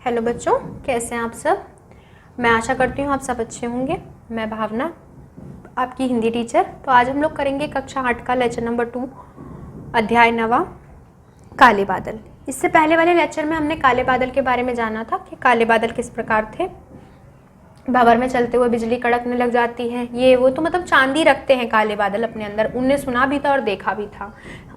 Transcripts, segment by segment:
Hello बच्चों, कैसे हैं आप सब। मैं आशा करती हूँ आप सब अच्छे होंगे। मैं भावना, आपकी हिंदी टीचर। तो आज हम लोग करेंगे कक्षा 8 का लेक्चर नंबर 2, अध्याय 9, काले बादल। इससे पहले वाले लेक्चर में हमने काले बादल के बारे में जाना था कि काले बादल किस प्रकार थे। भंवर में चलते हुए बिजली कड़कने लग जाती है, ये वो, तो मतलब चांदी रखते हैं काले बादल अपने अंदर। उनने सुना भी था और देखा भी था।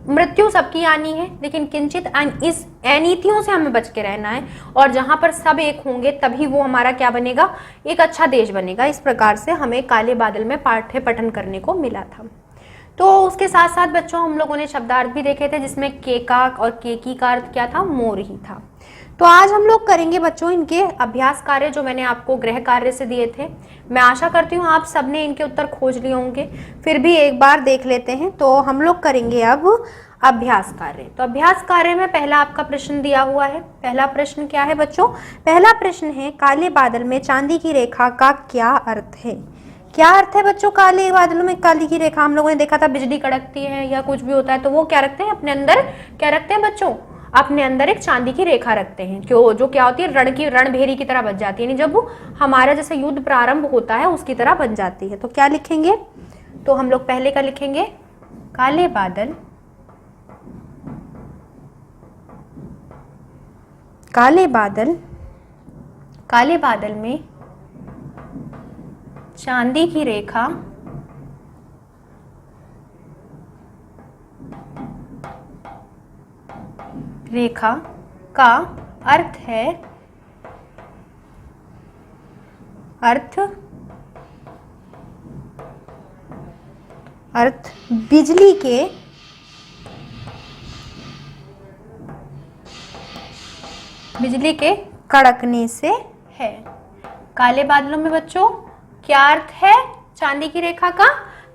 मृत्यु सबकी आनी है, लेकिन किंचित इस अनीतियों से हमें बच के रहना है। और जहां पर सब एक होंगे तभी वो हमारा क्या बनेगा, एक अच्छा देश बनेगा। इस प्रकार से हमें काले बादल में पाठ्य पठन करने को मिला था। तो उसके साथ साथ बच्चों हम लोगों ने शब्दार्थ भी देखे थे, जिसमें केका और केकी का अर्थ क्या था, मोर ही था। तो आज हम लोग करेंगे बच्चों इनके अभ्यास कार्य जो मैंने आपको गृह कार्य से दिए थे। मैं आशा करती हूँ आप सबने इनके उत्तर खोज लिए होंगे, फिर भी एक बार देख लेते हैं। तो हम लोग करेंगे अब अभ्यास कार्य। तो अभ्यास कार्य में पहला आपका प्रश्न दिया हुआ है। पहला प्रश्न क्या है बच्चों, पहला प्रश्न है काले बादल में चांदी की रेखा का क्या अर्थ है। क्या अर्थ है बच्चों, काले बादलों में काली की रेखा। हम लोगों ने देखा था बिजली कड़कती है या कुछ भी होता है तो वो क्या रखते हैं अपने अंदर, क्या रखते हैं बच्चों, अपने अंदर एक चांदी की रेखा रखते हैं। क्यों, जो क्या होती है, रणभेरी की तरह बन जाती है, यानी जब वो हमारा जैसे युद्ध प्रारंभ होता है उसकी तरह बन जाती है। तो क्या लिखेंगे, तो हम लोग पहले का लिखेंगे काले बादल, काले बादल, काले बादल में चांदी की रेखा का अर्थ है, अर्थ बिजली के कड़कने से है। काले बादलों में बच्चों क्या अर्थ है चांदी की रेखा का,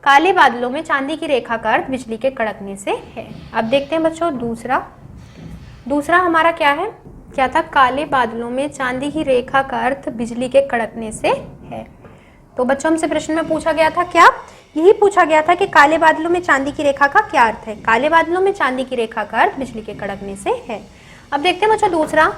काले बादलों में चांदी की रेखा का अर्थ बिजली के कड़कने से है। अब देखते हैं बच्चों दूसरा हमारा क्या है, क्या था, काले बादलों में चांदी की रेखा का अर्थ बिजली के कड़कने से है। तो बच्चों हमसे प्रश्न में पूछा गया था, क्या यही पूछा गया था कि काले बादलों में चांदी की रेखा का क्या अर्थ है। काले बादलों में चांदी की रेखा का अर्थ बिजली के कड़कने से है। अब देखते हैं बच्चों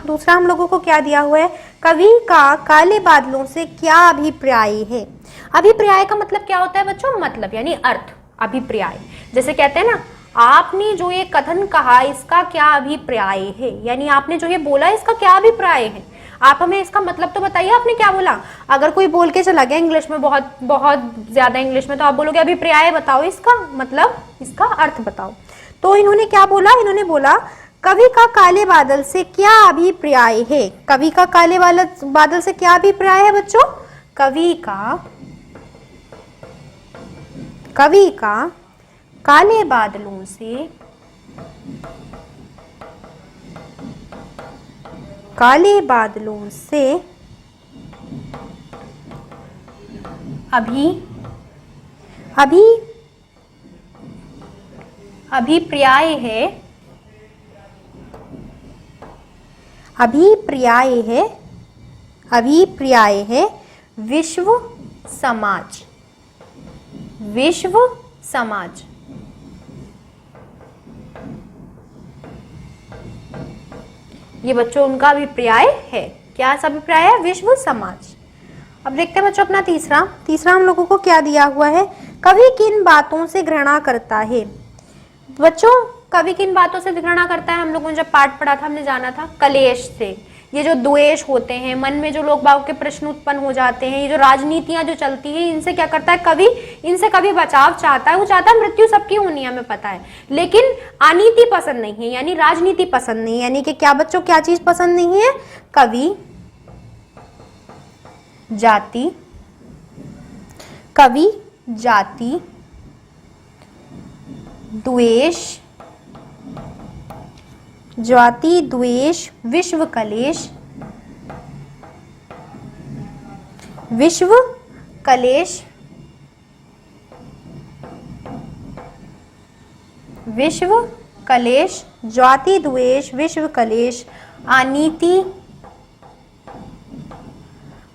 दूसरा हम लोगों को क्या दिया हुआ है, कवि का काले बादलों से क्या अभिप्राय है। अभिप्राय का मतलब क्या होता है बच्चों, मतलब यानी अर्थ। अभिप्राय जैसे कहते हैं ना, आपने जो ये कथन कहा इसका क्या अभिप्राय है, यानी आपने जो ये बोला इसका क्या अभिप्राय है। आप हमें इसका मतलब तो बताइए, आपने क्या बोला। अगर कोई बोल के चला गया इंग्लिश में, बहुत बहुत ज्यादा इंग्लिश में, तो आप बोलोगे अभिप्राय बताओ, इसका मतलब, इसका अर्थ बताओ। तो इन्होंने क्या बोला, इन्होंने बोला कवि का काले बादल से क्या अभिप्राय है। कवि का काले बादल से क्या अभिप्राय है बच्चों, कवि का काले बादलों से, काले बादलों से अभिप्राय है विश्व समाज। ये बच्चों उनका अभिप्राय है। क्या अभिप्राय है, विश्व समाज। अब देखते हैं बच्चों अपना तीसरा हम लोगों को क्या दिया हुआ है, कवि किन बातों से घृणा करता है। बच्चों कवि किन बातों से घृणा करता है, हम लोगों ने जब पाठ पढ़ा था हमने जाना था, कलेश से। ये जो द्वेष होते हैं मन में, जो लोग बाग के प्रश्न उत्पन्न हो जाते हैं, ये जो राजनीतियां जो चलती हैं, इनसे क्या करता है कवि, इनसे कवि बचाव चाहता है। वो चाहता है मृत्यु सबकी होनी है, हमें पता है, लेकिन अनीति पसंद नहीं है, यानी राजनीति पसंद नहीं है। यानी कि क्या बच्चों, क्या चीज पसंद नहीं है, कवि जाति द्वेष, जाति द्वेष, विश्व कलेश, जाति द्वेष, विश्व कलेश,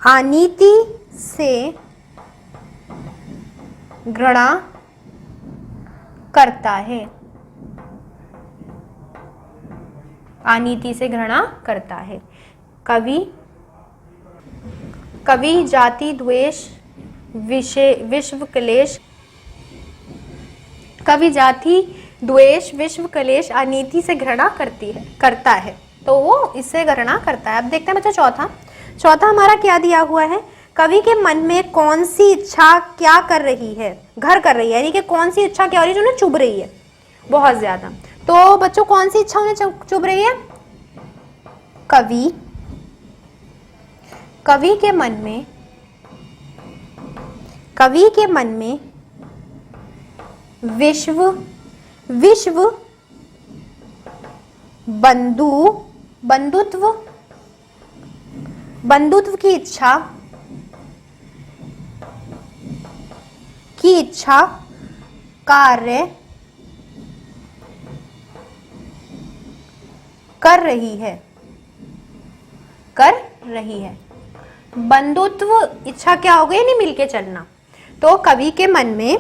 अनीति से घृणा करता है, अनीति से घृणा करता है। कवि जाति द्वेष विश्व कलेश, कवि जाति द्वेष विश्व कलेश अनीति से घृणा करता है, तो वो इससे घृणा करता है। अब देखते हैं बच्चा चौथा हमारा क्या दिया हुआ है, कवि के मन में कौन सी इच्छा क्या कर रही है, घर कर रही है, यानी कि कौन सी इच्छा क्या हो रही है जो उन्हें चुभ रही है बहुत ज्यादा। तो बच्चों कौन सी इच्छा उन्हें चुभ रही है, कवि के मन में विश्व बंधुत्व की इच्छा कार्य कर रही है। बंधुत्व इच्छा क्या हो गई, नहीं मिलके चलना। तो कवि के मन में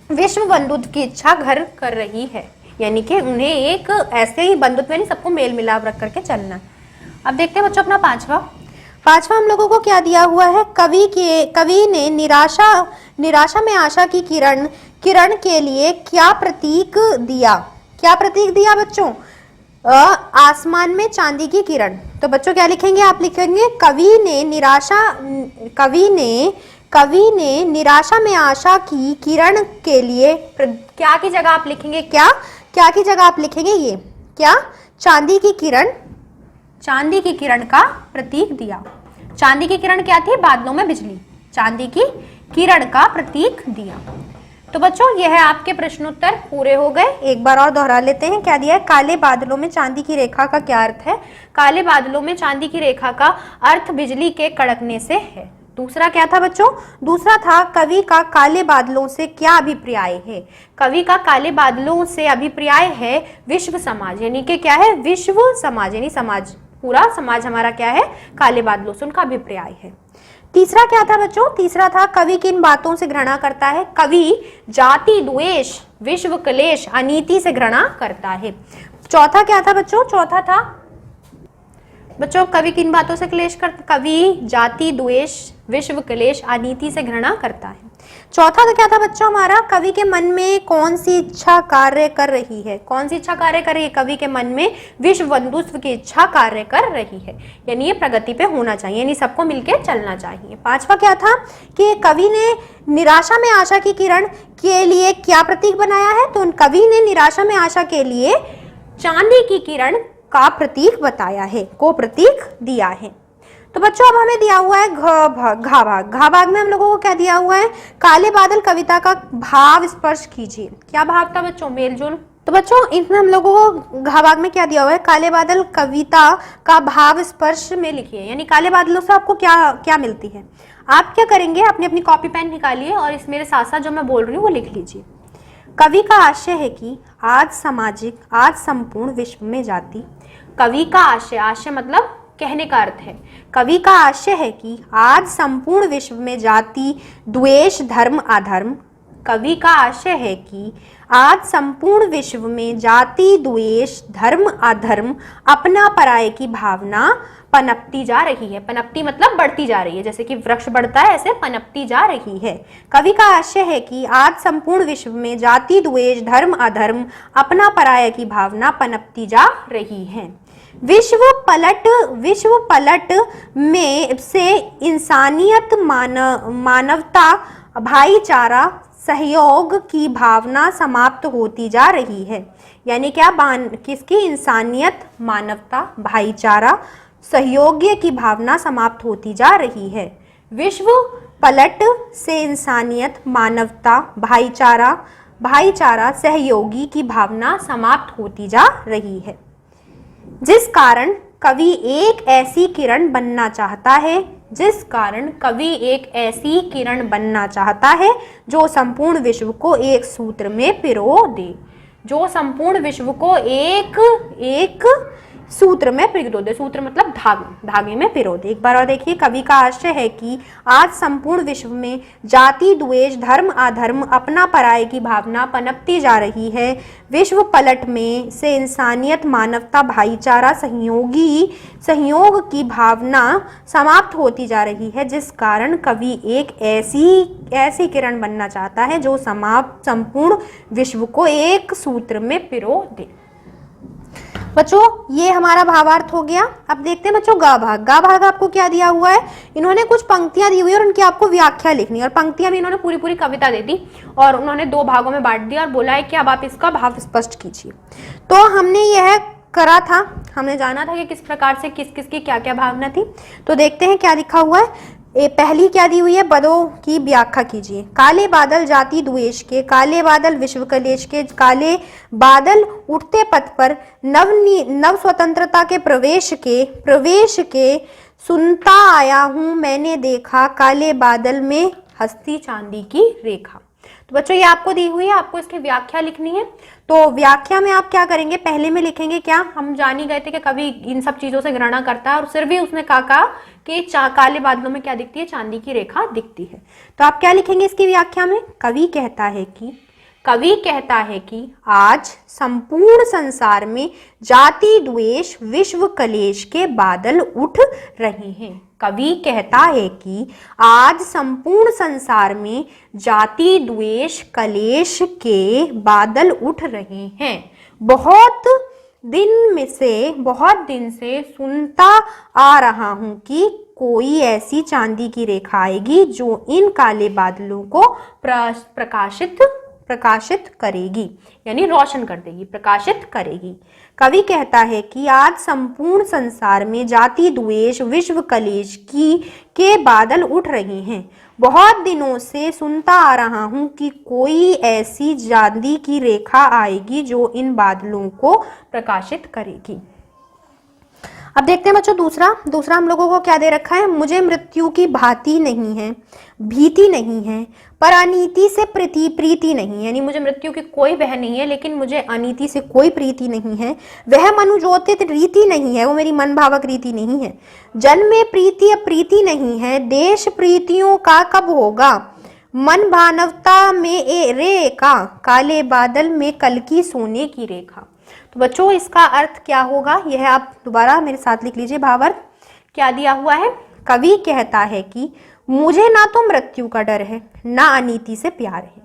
विश्व बंधुत्व की इच्छा घर कर रही है, यानी कि उन्हें एक ऐसे ही बंधुत्व यानी सबको मेल मिलाप रख करके चलना। अब देखते हैं बच्चों अपना पांचवा हम लोगों को क्या दिया हुआ है, कवि ने निराशा में आशा की किरण के लिए क्या प्रतीक दिया बच्चों, आसमान में चांदी की किरण। तो बच्चों क्या लिखेंगे, आप लिखेंगे कवि ने निराशा में आशा की किरण के लिए क्या की जगह आप लिखेंगे, क्या की जगह आप लिखेंगे, ये क्या, चांदी की किरण का प्रतीक दिया। चांदी की किरण क्या थी, बादलों में बिजली, चांदी की किरण का प्रतीक दिया। तो बच्चों यह है आपके प्रश्नोत्तर पूरे हो गए। एक बार और दोहरा लेते हैं, क्या दिया है, काले बादलों में चांदी की रेखा का क्या अर्थ है, काले बादलों में चांदी की रेखा का अर्थ बिजली के कड़कने से है। दूसरा क्या था बच्चों, दूसरा था कवि का काले बादलों से क्या अभिप्राय है, कवि का काले बादलों से अभिप्राय है विश्व समाज, यानी कि क्या है, विश्व समाज यानी समाज, पूरा समाज हमारा क्या है, काले बादलों से उनका अभिप्राय है। तीसरा क्या था बच्चों, तीसरा था कवि किन बातों से घृणा करता है, कवि जाति द्वेष विश्व कलेश अनीति से घृणा करता है। चौथा क्या था बच्चों, चौथा था बच्चों कवि किन बातों से कवि जाति द्वेष विश्व कलेश अनीति से घृणा करता है। चौथा तो क्या था बच्चों हमारा, कवि के मन में कौन सी इच्छा कार्य कर रही है, कौन सी इच्छा कार्य कर रही है, कवि के मन में विश्व बंधुत्व की इच्छा कार्य कर रही है, यानी ये प्रगति पे होना चाहिए, यानी सबको मिलके चलना चाहिए। पांचवा क्या था कि कवि ने निराशा में आशा की किरण के लिए क्या प्रतीक बनाया है, तो कवि ने निराशा में आशा के लिए चांदी की किरण का प्रतीक बताया है, को प्रतीक दिया है। तो बच्चों अब हमें दिया हुआ है घा भाग में हम लोगों को क्या दिया हुआ है, काले बादल कविता का भाव स्पर्श कीजिए। क्या भाव था बच्चों, मेलजोल। तो बच्चों इसमें हम लोगों को घा भाग में क्या दिया हुआ है, काले बादल कविता का भाव स्पर्श में लिखिए, यानी काले बादलों से आपको क्या क्या मिलती है। आप क्या करेंगे, अपनी कॉपी पेन निकालिए और इस मेरे साथ साथ जो मैं बोल रही हूँ वो लिख लीजिए। कवि का आशय है कि आज संपूर्ण विश्व में जाति, कवि का आशय मतलब कहने का अर्थ है, कवि का आशय है कि आज संपूर्ण विश्व में जाति द्वेष धर्म अधर्म, कवि का आशय है कि आज संपूर्ण विश्व में जाति द्वेष धर्म अधर्म अपना पराये की भावना पनपती जा रही है। पनपती मतलब बढ़ती जा रही है, जैसे कि वृक्ष बढ़ता है ऐसे पनपती जा रही है। कवि का आशय है कि आज संपूर्ण विश्व में जाति द्वेष धर्म अधर्म अपना पराये की भावना पनपती जा रही है। विश्व पलट में से इंसानियत मानवता भाईचारा सहयोग की भावना समाप्त होती जा रही है, यानी क्या किसकी, इंसानियत मानवता भाईचारा सहयोग की भावना समाप्त होती जा रही है। विश्व पलट से इंसानियत मानवता भाईचारा सहयोगी की भावना समाप्त होती जा रही है, जिस कारण कवि एक ऐसी किरण बनना चाहता है जो संपूर्ण विश्व को एक सूत्र में पिरो दे, जो संपूर्ण विश्व को एक सूत्र में पिरो दे। सूत्र मतलब धागे, धागे में पिरो दे। एक बार और देखिए, कवि का आशय है कि आज संपूर्ण विश्व में जाति द्वेष, धर्म अधर्म, अपना पराये की भावना पनपती जा रही है। विश्व पलट में से इंसानियत, मानवता, भाईचारा, सहयोग की भावना समाप्त होती जा रही है, जिस कारण कवि एक ऐसी किरण बनना चाहता है जो संपूर्ण विश्व को एक सूत्र में पिरो दे। बच्चों ये हमारा भावार्थ हो गया। अब देखते हैं बच्चों गा भाग। गा भाग आपको क्या दिया हुआ है, इन्होंने कुछ पंक्तियां दी हुई है और उनकी आपको व्याख्या लिखनी है, और पंक्तियां भी इन्होंने पूरी पूरी कविता दे दी और उन्होंने 2 भागों में बांट दिया और बोला है कि अब आप इसका भाव स्पष्ट कीजिए। तो हमने यह करा था, हमने जाना था कि किस प्रकार से किस किस की क्या क्या भावना थी। तो देखते हैं क्या लिखा हुआ है। पहली क्या दी हुई है, पदों की व्याख्या कीजिए। काले बादल जाति द्वेष के, काले बादल विश्व कलेश के, काले बादल उठते पथ पर नव स्वतंत्रता के प्रवेश के सुनता आया हूं मैंने देखा, काले बादल में हस्ती चांदी की रेखा। तो बच्चों ये आपको दी हुई है, आपको इसकी व्याख्या लिखनी है। तो व्याख्या में आप क्या करेंगे, पहले में लिखेंगे क्या, हम जान ही गए थे कि कवि इन सब चीजों से घृणा करता है और सिर्फ भी उसने कहा कि काले बादलों में क्या दिखती है, चांदी की रेखा दिखती है। तो आप क्या लिखेंगे इसकी व्याख्या में, कवि कहता है कि आज संपूर्ण संसार में जाति द्वेष, विश्व कलेश के बादल उठ रहे हैं। कवि कहता है कि आज संपूर्ण संसार में जाति द्वेष, कलेश के बादल उठ रहे हैं। बहुत दिन से सुनता आ रहा हूं कि कोई ऐसी चांदी की रेखा आएगी जो इन काले बादलों को प्रकाशित करेगी, यानी रोशन कर देगी, प्रकाशित करेगी। कवि कहता है कि आज संपूर्ण संसार में जाति द्वेष, विश्व कलेश के बादल उठ रहे हैं। बहुत दिनों से सुनता आ रहा हूं कि कोई ऐसी चांदी की रेखा आएगी जो इन बादलों को प्रकाशित करेगी। अब देखते हैं बच्चों दूसरा हम लोगों को क्या दे रखा है, मुझे मृत्यु की भीति नहीं है पर अनीति से प्रीति नहीं है, यानी मुझे मृत्यु की कोई भय नहीं है लेकिन मुझे अनीति से कोई प्रीति नहीं है। वह मनुजोचित रीति नहीं है, वो मेरी मन भावक रीति नहीं है। जन्म में प्रीति अप्रीति नहीं है, देश प्रीतियों का कब होगा, मन भावनता में रेखा, काले बादल में कल की सोने की रेखा। तो बच्चों इसका अर्थ क्या होगा, यह आप दोबारा मेरे साथ लिख लीजिए। भावार्थ क्या दिया हुआ है, कवि कहता है कि मुझे ना तो मृत्यु का डर है ना अनीति से प्यार है।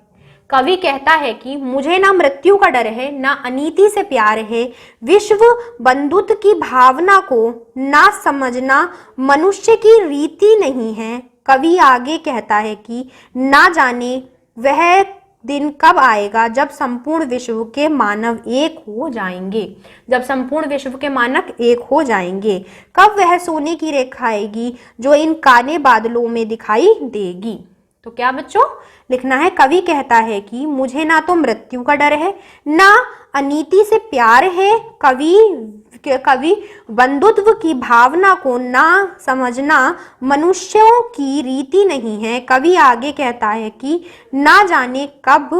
कवि कहता है कि मुझे ना मृत्यु का डर है ना अनीति से प्यार है। विश्व बंधुत्व की भावना को ना समझना मनुष्य की रीति नहीं है। कवि आगे कहता है कि ना जाने वह दिन कब आएगा जब संपूर्ण विश्व के मानव एक हो जाएंगे, जब संपूर्ण विश्व के मानव एक हो जाएंगे। कब वह सोने की रेखा आएगी जो इन काले बादलों में दिखाई देगी। तो क्या बच्चों लिखना है, कवि कहता है कि मुझे ना तो मृत्यु का डर है ना अनीति से प्यार है। कवि बंधुत्व की भावना को ना समझना मनुष्यों की रीति नहीं है। कवि आगे कहता है कि ना जाने कब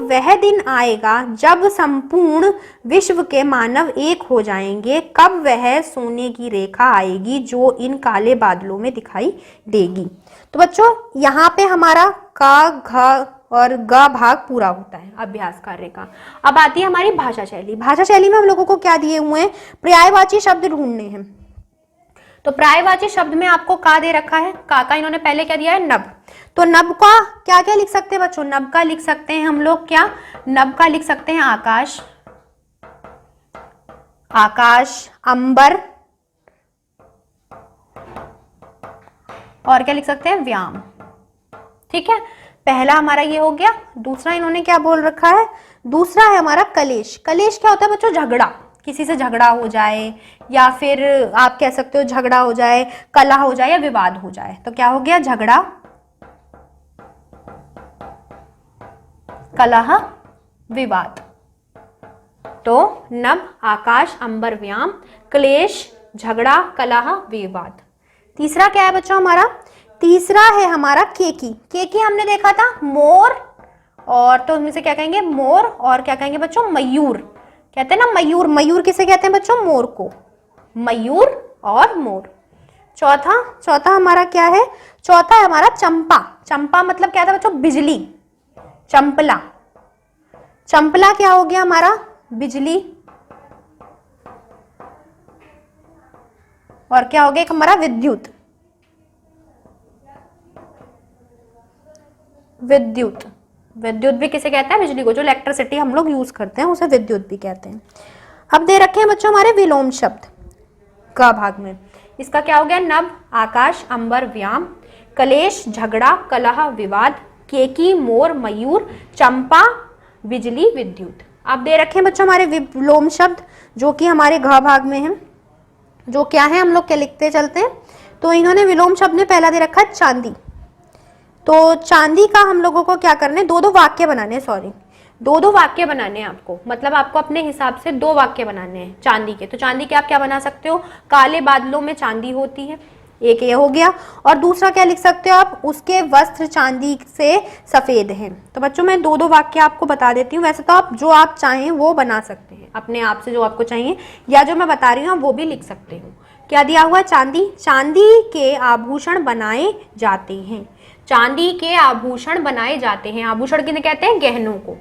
वह दिन आएगा जब संपूर्ण विश्व के मानव एक हो जाएंगे। कब वह सोने की रेखा आएगी जो इन काले बादलों में दिखाई देगी। तो बच्चों यहाँ पे हमारा का, घ और ग भाग पूरा होता है अभ्यास कार्य का। अब आती है हमारी भाषा शैली। भाषा शैली में हम लोगों को क्या दिए हुए हैं, पर्यायवाची शब्द ढूंढने हैं। तो पर्यायवाची शब्द में आपको का दे रखा है, का इन्होंने पहले क्या दिया है, नभ। तो नभ का क्या क्या लिख सकते हैं बच्चों, नभ का लिख सकते हैं हम लोग क्या, नभ का लिख सकते हैं आकाश, अंबर, और क्या लिख सकते हैं, व्याम। ठीक है, पहला हमारा ये हो गया। दूसरा इन्होंने क्या बोल रखा है, दूसरा है हमारा कलेश। कलेश क्या होता है बच्चों, झगड़ा, किसी से झगड़ा हो जाए या फिर आप कह सकते हो झगड़ा हो जाए, कलह हो जाए या विवाद हो जाए। तो क्या हो गया, झगड़ा, कलह, विवाद। तो नभ, आकाश, अंबर, व्याम, क्लेश, झगड़ा, कलह, विवाद। तीसरा क्या है बच्चों हमारा, तीसरा है हमारा केकी। केकी हमने देखा था मोर, और तो उसमें से क्या कहेंगे, मोर, और क्या कहेंगे बच्चों, मयूर। कहते हैं ना मयूर, मयूर किसे कहते हैं बच्चों? मोर को, मयूर और मोर। चौथा हमारा क्या है? चौथा है हमारा चंपा। चंपा मतलब क्या था बच्चों? बिजली। चंपला, चंपला क्या हो गया हमारा? बिजली। और क्या हो गया एक हमारा? विद्युत। विद्युत, विद्युत भी किसे कहते हैं? बिजली को, जो इलेक्ट्रिसिटी हम लोग यूज करते हैं उसे विद्युत भी कहते हैं। अब दे रखे हैं बच्चों हमारे विलोम शब्द क भाग में। इसका क्या हो गया? नभ, आकाश, अंबर, व्याम, कलेश, झगड़ा, कलह, विवाद, केकी, मोर, मयूर, चंपा, बिजली, विद्युत। अब दे रखे हैं बच्चों हमारे विलोम शब्द जो कि हमारे घ भाग में है। जो क्या है हम लोग क्या लिखते चलते हैं। तो इन्होंने विलोम शब्द में पहला दे रखा है चांदी। तो चांदी का हम लोगों को क्या करना है? दो वाक्य बनाने हैं, सॉरी दो वाक्य बनाने हैं आपको। मतलब आपको अपने हिसाब से 2 वाक्य बनाने हैं चांदी के। तो चांदी के आप क्या बना सकते हो? काले बादलों में चांदी होती है, एक ये हो गया। और दूसरा क्या लिख सकते हो आप? उसके वस्त्र चांदी से सफेद हैं। तो बच्चों मैं 2 वाक्य आपको बता देती हूँ। वैसे तो आप जो आप चाहें वो बना सकते हैं अपने आप से, जो आपको चाहिए, या जो मैं बता रही हूँ वो भी लिख सकते हो। क्या दिया हुआ? चांदी। चांदी के आभूषण बनाए जाते हैं। चांदी के आभूषण बनाए जाते हैं। आभूषण किन्हें कहते हैं? गहनों को।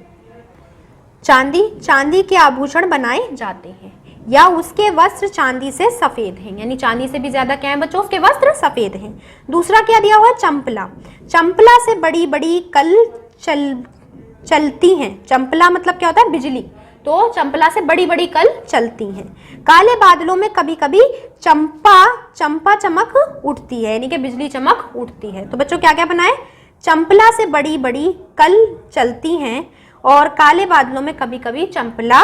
चांदी के आभूषण बनाए जाते हैं। या उसके वस्त्र चांदी से सफेद हैं, यानी चांदी से भी ज्यादा क्या है बच्चों? उसके वस्त्र सफेद हैं। दूसरा क्या दिया हुआ? चंपला। चंपला से बड़ी बड़ी कल चलती हैं। चंपला मतलब क्या होता है? बिजली। तो चंपला से बड़ी बड़ी कल चलती हैं। काले बादलों में कभी कभी चंपा चमक उठती है, यानी कि बिजली चमक उठती है। तो बच्चों क्या क्या बनाए? चंपला से बड़ी बड़ी कल चलती हैं और काले बादलों में कभी कभी चंपला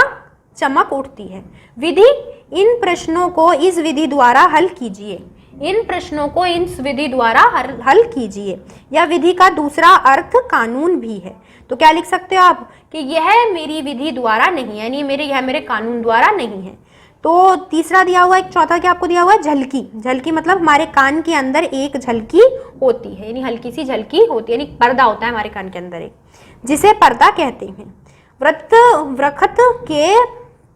चमक उठती है। विधि, इन प्रश्नों को इस विधि द्वारा हल कीजिए। इन प्रश्नों को इस विधि द्वारा हल कीजिए। यह विधि का दूसरा अर्थ कानून भी है। तो क्या लिख सकते हो आप? कि यह मेरी विधि द्वारा नहीं, यानी यह मेरे कानून द्वारा नहीं है। तो तीसरा दिया हुआ, एक चौथा क्या आपको दिया हुआ है? झलकी। झलकी मतलब हमारे कान के अंदर एक झलकी होती है, यानी हल्की सी झलकी होती है, यानी पर्दा होता है हमारे कान के अंदर एक, जिसे पर्दा कहते हैं। वृखत के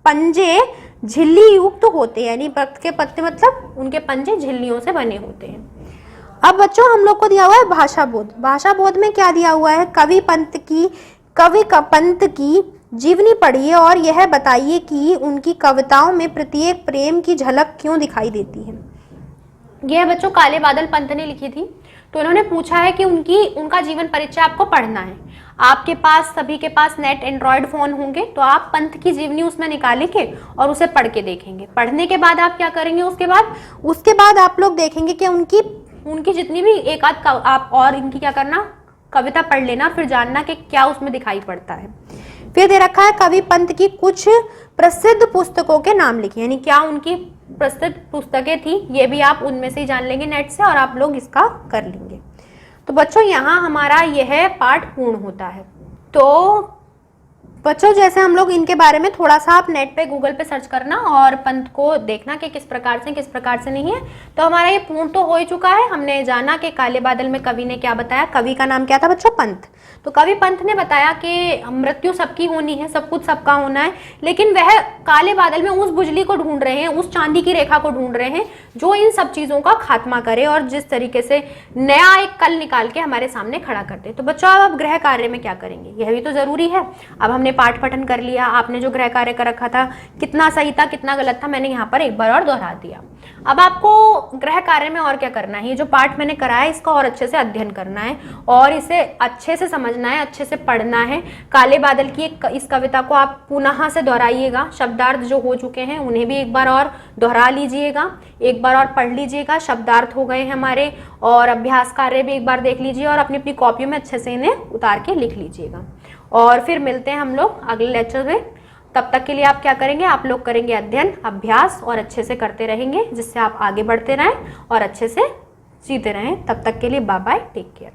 पंजे झिल्ली युक्त होते हैं, यानी वृक्ष के पत्ते मतलब उनके पंजे झिल्लियों से बने होते हैं। अब बच्चों हम लोग को दिया हुआ है भाषा बोध। भाषा बोध में क्या दिया हुआ है? कवि पंत की जीवनी पढ़िए और यह बताइए कि उनकी कविताओं में प्रत्येक प्रेम की झलक क्यों दिखाई देती है। यह बच्चों काले बादल पंत ने लिखी थी। तो उन्होंने पूछा है कि उनका जीवन परिचय आपको पढ़ना है। आपके पास, सभी के पास नेट एंड्रॉयड फोन होंगे, तो आप पंत की जीवनी उसमें निकालेंगे और उसे पढ़ के देखेंगे। पढ़ने के बाद आप क्या करेंगे? उसके बाद आप लोग देखेंगे कि उनकी जितनी भी एक आध आप और इनकी क्या करना? कविता पढ़ लेना, फिर जानना कि क्या उसमें दिखाई पड़ता है। फिर दे रखा है कवि पंत की कुछ प्रसिद्ध पुस्तकों के नाम लिखिए, यानी क्या उनकी प्रसिद्ध पुस्तकें थी, ये भी आप उनमें से ही जान लेंगे नेट से और आप लोग इसका कर लेंगे। तो बच्चों यहाँ हमारा यह पाठ पूर्ण होता है। तो बच्चों जैसे हम लोग इनके बारे में थोड़ा सा आप नेट पे गूगल पे सर्च करना और पंत को देखना कि किस प्रकार से नहीं है। तो हमारा ये पूर्ण तो हो ही चुका है। हमने जाना कि काले बादल में कवि ने क्या बताया। कवि का नाम क्या था बच्चों? पंत। तो कवि पंत ने बताया कि मृत्यु सबकी होनी है, सब कुछ सबका होना है, लेकिन वह काले बादल में उस बिजली को ढूंढ रहे हैं, उस चांदी की रेखा को ढूंढ रहे हैं जो इन सब चीजों का खात्मा करे और जिस तरीके से नया एक कल निकाल के हमारे सामने खड़ा करते। तो बच्चों अब गृह कार्य में क्या करेंगे, यह भी तो जरूरी है। अब हमने पाठ पठन कर लिया, आपने जो गृह कार्य कर रखा था कितना सही था कितना गलत था मैंने यहाँ पर एक बार और दोहरा दिया। अब आपको गृह कार्य में और क्या करना है, ये जो पाठ मैंने कराया इसका और अच्छे से अध्ययन करना है और इसे अच्छे से समझना है, अच्छे से पढ़ना है। काले बादल की इस कविता को आप पुनः से दोहराइएगा, शब्दार्थ जो हो चुके हैं उन्हें भी एक बार और दोहरा लीजिएगा, एक बार और पढ़ लीजिएगा। शब्दार्थ हो गए हैं हमारे और अभ्यास कार्य भी एक बार देख लीजिए और अपनी अपनी कॉपियों में अच्छे से इन्हें उतार के लिख लीजिएगा। और फिर मिलते हैं हम लोग अगले लेक्चर में। तब तक के लिए आप क्या करेंगे, आप लोग करेंगे अध्ययन, अभ्यास और अच्छे से करते रहेंगे, जिससे आप आगे बढ़ते रहें और अच्छे से जीते रहें। तब तक के लिए बाय बाय, टेक केयर।